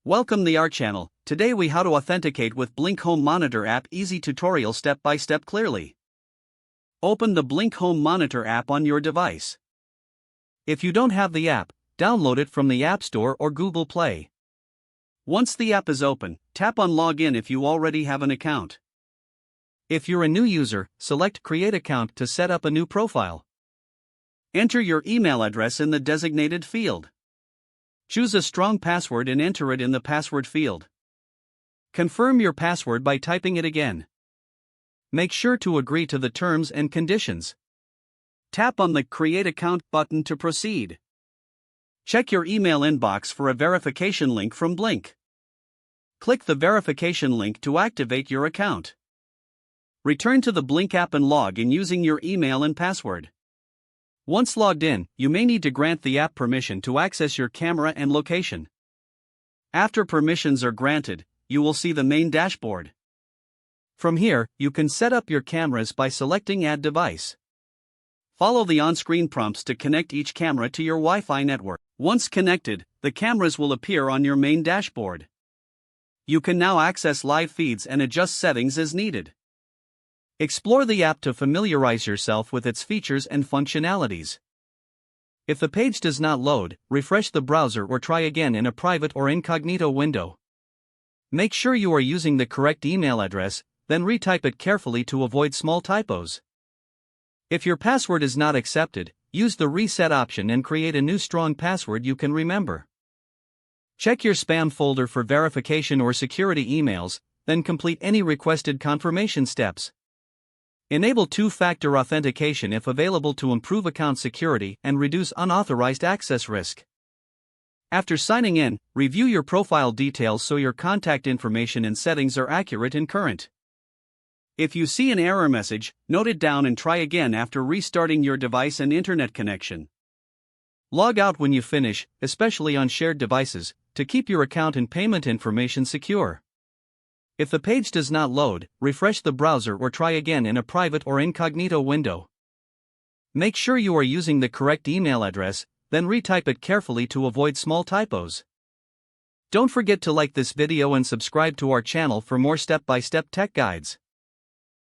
Welcome to our channel. Today we how to authenticate with Blink Home Monitor app. Easy tutorial step by step clearly. Open the Blink Home Monitor app on your device. If you don't have the app, download it from the App Store or Google Play. Once the app is open, tap on Login if you already have an account. If you're a new user, select Create Account to set up a new profile. Enter your email address in the designated field. Choose a strong password and enter it in the password field. Confirm your password by typing it again. Make sure to agree to the terms and conditions. Tap on the Create Account button to proceed. Check your email inbox for a verification link from Blink. Click the verification link to activate your account. Return to the Blink app and log in using your email and password. Once logged in, you may need to grant the app permission to access your camera and location. After permissions are granted, you will see the main dashboard. From here, you can set up your cameras by selecting Add Device. Follow the on-screen prompts to connect each camera to your Wi-Fi network. Once connected, the cameras will appear on your main dashboard. You can now access live feeds and adjust settings as needed. Explore the app to familiarize yourself with its features and functionalities. If the page does not load, refresh the browser or try again in a private or incognito window. Make sure you are using the correct email address, then retype it carefully to avoid small typos. If your password is not accepted, use the reset option and create a new strong password you can remember. Check your spam folder for verification or security emails, then complete any requested confirmation steps. Enable two-factor authentication if available to improve account security and reduce unauthorized access risk. After signing in, review your profile details so your contact information and settings are accurate and current. If you see an error message, note it down and try again after restarting your device and internet connection. Log out when you finish, especially on shared devices, to keep your account and payment information secure. If the page does not load, refresh the browser or try again in a private or incognito window. Make sure you are using the correct email address, then retype it carefully to avoid small typos. Don't forget to like this video and subscribe to our channel for more step-by-step tech guides.